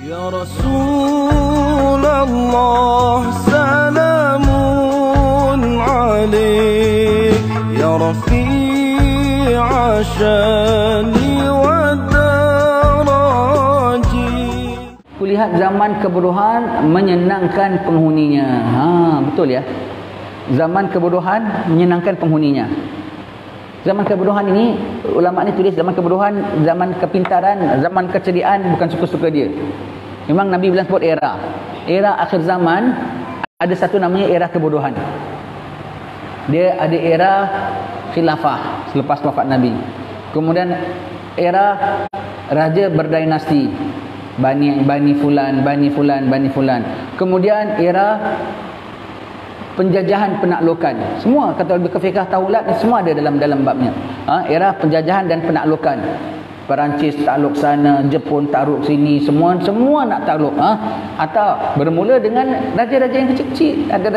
Ya Rasulullah, salamun alaik, ya Rafi'a syani wa daraji. Kulihat zaman kebodohan menyenangkan penghuninya. Betul ya. Zaman kebodohan menyenangkan penghuninya. Zaman kebodohan ini, ulama ni tulis zaman kebodohan, zaman kepintaran, zaman keceriaan bukan suka-suka dia. Memang Nabi bilang sebut era. Era akhir zaman ada satu namanya era kebodohan. Dia ada era khilafah selepas wafat Nabi. Kemudian era raja berdinasti. Bani fulan, bani fulan, bani fulan. Kemudian era penjajahan penaklukan. Semua kata lebih ke fiqh taulat semua ada dalam babnya. Era penjajahan dan penaklukan. Perancis takluk sana, Jepun takluk sini, semua nak takluk. Atau bermula dengan raja-raja yang kecil-kecil. Ada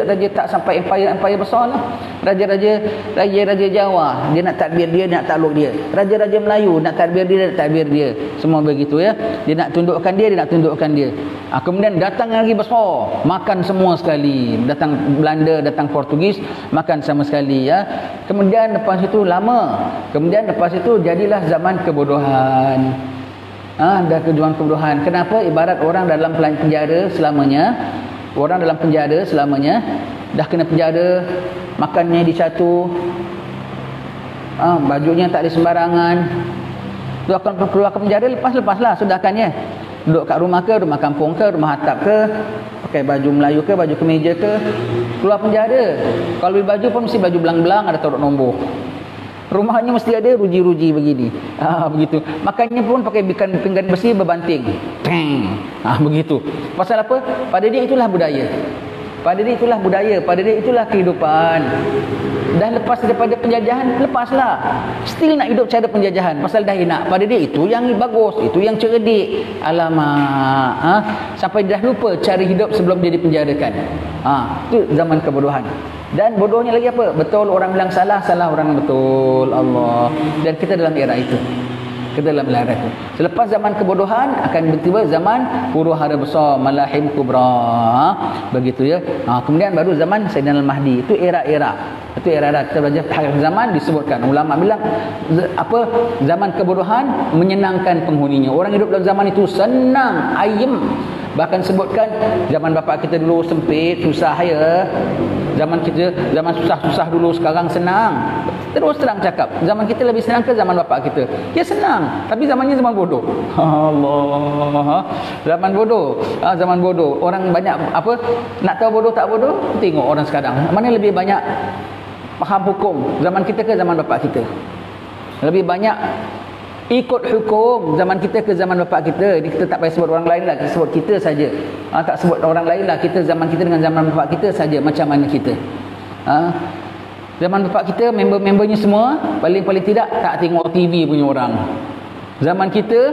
raja tak sampai empire besar lah. Raja-raja Jawa, dia nak tadbir dia, nak takluk dia. Raja-raja Melayu nak tadbir dia, nak tadbir dia. Semua begitu ya. Dia nak tundukkan dia, nak tundukkan dia. Kemudian datang lagi besar, makan semua sekali. Datang Belanda, datang Portugis, makan sama sekali ya. Kemudian lepas itu lama. Kemudian lepas itu jadilah zaman kebodohan. Dah kejuan kebodohan. Kenapa? Ibarat orang dalam penjara selamanya. Orang dalam penjara selamanya dah kena penjara, makannya dicatu, bajunya tak ada sembarangan. Keluar ke penjara, lepas-lepaslah sudahkannya. Duduk kat rumah ke, rumah kampung ke, rumah atap ke, pakai baju Melayu ke, baju kemeja ke, keluar penjara. Kalau beli baju pun mesti baju belang-belang, ada taruh nombor. Rumahnya mesti ada ruji-ruji begini. Begitu. Makannya pun pakai pinggan besi berbanting. Begitu. Pasal apa? Pada dia itulah budaya. Pada dia itulah budaya. Pada dia itulah kehidupan. Dah lepas daripada penjajahan, lepaslah. Still nak hidup cara penjajahan. Pasal dah enak. Pada dia itu yang bagus. Itu yang cerdik. Alamak. Sampai dah lupa cara hidup sebelum dia dipenjarakan. Itu zaman kebodohan. Dan bodohnya lagi apa? Betul orang bilang salah, salah orang betul. Allah. Dan kita dalam era itu. Kita dalam era itu. Selepas zaman kebodohan akan tiba zaman huru-hara besar, malahim kubra. Begitu ya. Kemudian baru zaman Sayyidina Al-Mahdi. Itu era-era. Itu era-era. Kita belajar akhir zaman disebutkan. Ulama bilang apa? Zaman kebodohan menyenangkan penghuninya. Orang hidup dalam zaman itu senang, ayem. Bahkan sebutkan zaman bapa kita dulu sempit, susah ya. Zaman kita, zaman susah-susah dulu, sekarang senang. Terus terang cakap, zaman kita lebih senang ke zaman bapa kita? Dia senang, tapi zamannya zaman bodoh. Allah. Zaman bodoh. Zaman bodoh. Orang banyak apa? Nak tahu bodoh tak bodoh? Tengok orang sekarang. Mana lebih banyak faham hukum? Zaman kita ke zaman bapa kita? Lebih banyak ikut hukum zaman kita ke zaman bapa kita. Ini kita tak payah sebut orang lain lah, kita sebut kita saja. Tak sebut orang lain lah, kita zaman kita dengan zaman bapa kita saja. Macam mana kita? Zaman bapa kita, member-membernya semua paling tidak tak tengok TV punya orang. Zaman kita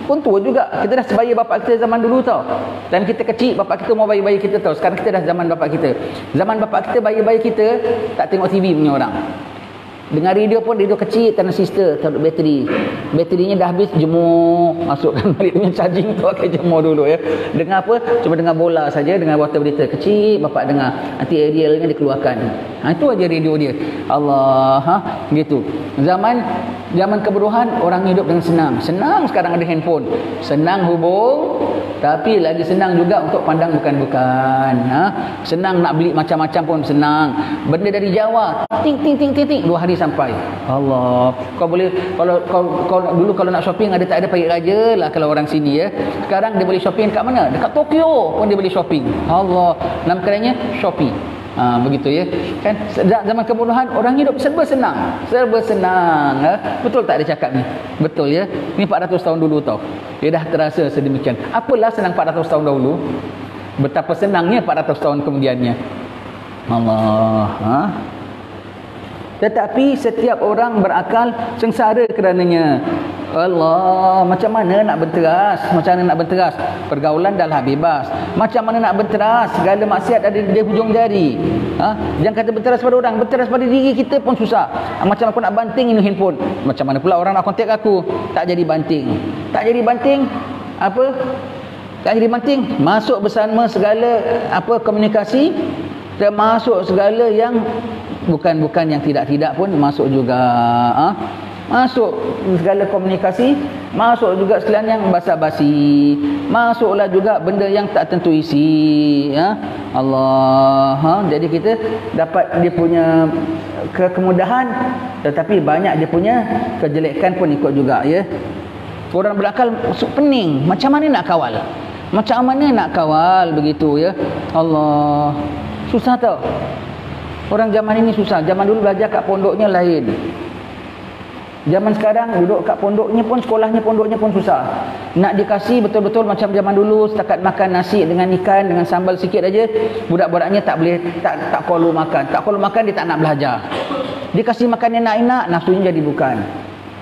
pun tua juga. Kita dah sebaya bapa kita zaman dulu tau. Dan kita kecil, bapa kita mau bayi-bayi kita tau. Sekarang kita dah zaman bapa kita. Zaman bapa kita, bayi-bayi kita tak tengok TV punya orang. Dengar radio pun radio kecil, transistor, taruh bateri. Baterinya dah habis, jemur, masukkan balik punya charging tu, pakai jemur dulu ya. Dengar apa? Cuma dengar bola saja, dengar water berita. Kecil bapak dengar. Nanti aerialnya dikeluarkan. Itu aja radio dia. Allah, gitu. Zaman kebodohan orang hidup dengan senang. Senang sekarang ada handphone. Senang hubung, tapi lagi senang juga untuk pandang bukan-bukan. Senang nak beli macam-macam pun senang. Benda dari Jawa, ting 2 hari sampai. Allah. Kau boleh kalau dulu kalau nak shopping ada tak ada pagi raja lah kalau orang sini ya. Sekarang dia boleh shopping kat mana? Dekat Tokyo pun dia boleh shopping. Allah. Nama kerennya Shopee. Begitu ya. Kan zaman kebodohan orang hidup serba senang. Serba senang. Betul tak dia cakap ni? Betul ya. Ni 400 tahun dulu tau. Dia dah terasa sedemikian. Apalah senang 400 tahun dahulu. Betapa senangnya 400 tahun kemudiannya. Allah. Tetapi setiap orang berakal sengsara kerananya. Allah, macam mana nak berteras? Macam mana nak berteras? Pergaulan dah bebas. Macam mana nak berteras? Segala maksiat ada di hujung jari. Jangan kata berteras pada orang, berteras pada diri kita pun susah. Macam aku nak banting ini handphone. Macam mana pula orang nak kontak aku? Tak jadi banting. Tak jadi banting. apa tak jadi penting, masuk bersama segala apa komunikasi, termasuk segala yang bukan yang tidak pun masuk juga. Masuk segala komunikasi, masuk juga sekalian yang basa-basi, masuklah juga benda yang tak tentu isi. Allah. Jadi kita dapat dia punya kemudahan, tetapi banyak dia punya kejelekan pun ikut juga, ya. Orang berakal masuk pening, macam mana nak kawal? Macam mana nak kawal begitu, ya? Allah. Susah tau. Orang zaman ini susah. Zaman dulu belajar kat pondoknya lain. Zaman sekarang duduk kat pondoknya pun, sekolahnya pondoknya pun susah. Nak dikasih betul-betul macam zaman dulu, setakat makan nasi dengan ikan dengan sambal sikit aja, budak-budaknya tak boleh, tak perlu makan. Tak perlu makan, dia tak nak belajar. Dikasih makan enak-enak, nafsunya jadi bukan.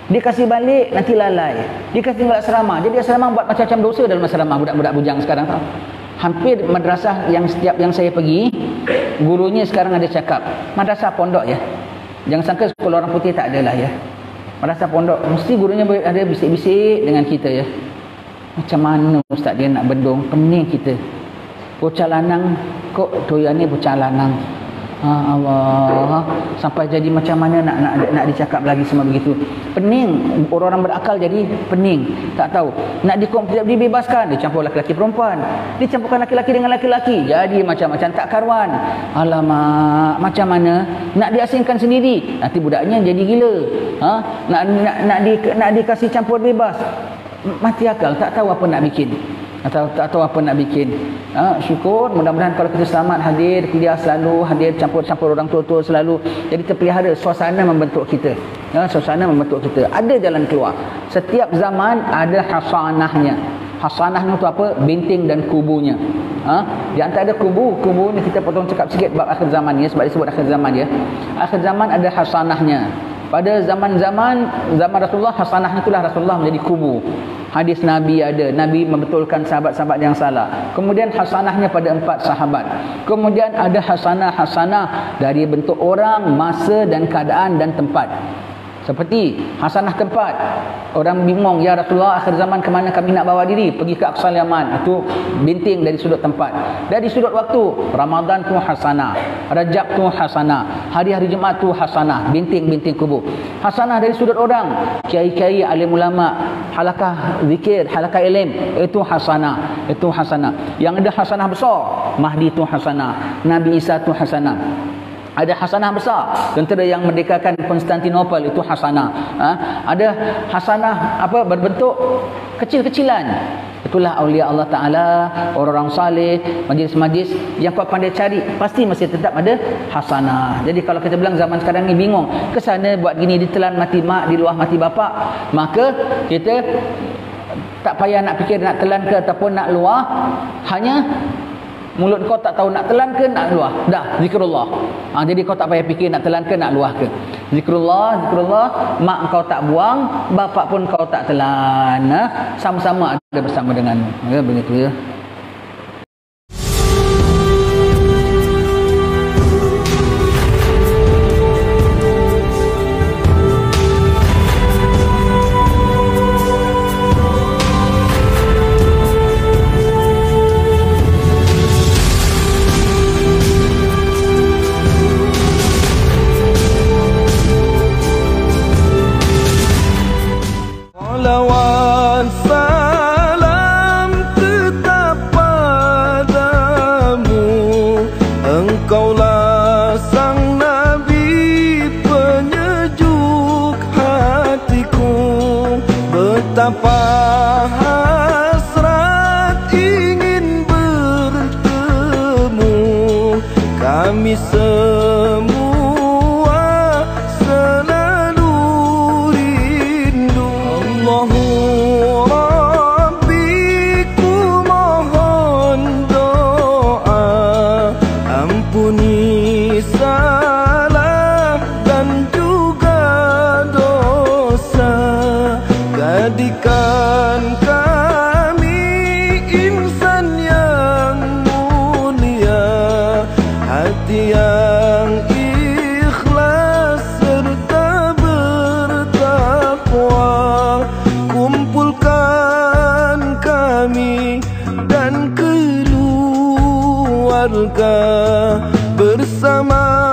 Dikasih balik, nanti lalai. Dikasih tinggal asrama, jadi asrama buat macam-macam dosa dalam asrama. Budak-budak bujang sekarang tau. Hampir madrasah yang setiap yang saya pergi, gurunya sekarang ada cakap, madrasah pondok ya. Jangan sangka sekolah orang putih tak adalah ya. Madrasah pondok mesti gurunya ada bisik-bisik dengan kita ya. Macam mana ustaz dia nak bendung pening kita. Bocah lanang kok doyannya bocah lanang. Allah, sampai jadi macam mana nak dicakap lagi semua begitu. Pening, orang-orang berakal jadi pening, tak tahu. Nak dibebaskan, dicampur laki-laki perempuan, dicampurkan laki-laki dengan laki-laki, jadi macam-macam tak karuan. Alamak, macam mana nak diasingkan sendiri, nanti budaknya jadi gila. Nak dikasih campur bebas, mati akal, tak tahu apa nak bikin. Tak tahu apa nak bikin. Syukur, mudah-mudahan kalau kita selamat hadir kuliah selalu, hadir campur-campur orang tua-tua selalu, jadi terpelihara, suasana membentuk kita. Suasana membentuk kita. Ada jalan keluar. Setiap zaman ada hasanahnya. Hasanahnya itu apa? Binting dan kubunya. Di antara kubu ni kita potong cakap sikit bab akhir zaman ya, sebab disebut akhir zaman ya. Akhir zaman ada hasanahnya. Pada zaman Rasulullah, hasanahnya itulah Rasulullah menjadi kubu. Hadis Nabi ada, Nabi membetulkan sahabat-sahabat yang salah. Kemudian hasanahnya pada 4 sahabat. Kemudian ada hasanah dari bentuk orang, masa dan keadaan dan tempat. Seperti hasanah tempat, orang bingung, ya Rasulullah akhir zaman ke mana kami nak bawa diri? Pergi ke Aqsal Yaman. Itu binting dari sudut tempat. Dari sudut waktu, Ramadan tu hasanah, Rajab tu hasanah, hari-hari Jumaat tu hasanah, binting-binting kubu. Hasanah dari sudut orang, kiai-kiai, alim ulama, halakah zikir, halakah ilm, itu hasanah. Itu hasanah. Yang ada hasanah besar, Mahdi tu hasanah, Nabi Isa tu hasanah. Ada hasanah besar, tentera yang merdekakan Konstantinopel, itu hasanah. Ada hasanah apa berbentuk kecil-kecilan. Itulah aulia Allah Ta'ala, orang-orang saleh, majlis-majlis yang kau pandai cari, pasti masih tetap ada hasanah. Jadi kalau kita bilang zaman sekarang ni bingung, ke sana buat gini, ditelan mati mak, diluah mati bapak, maka kita tak payah nak fikir nak telan ke ataupun nak luah, hanya mulut kau tak tahu nak telan ke nak luah, dah zikrullah. Jadi kau tak payah fikir nak telan ke nak luah ke. Zikrullah, mak kau tak buang, bapak pun kau tak telan, sama-sama ada bersama denganmu. Ya, begitu ya. Salawat salam tetap dan keluarga bersama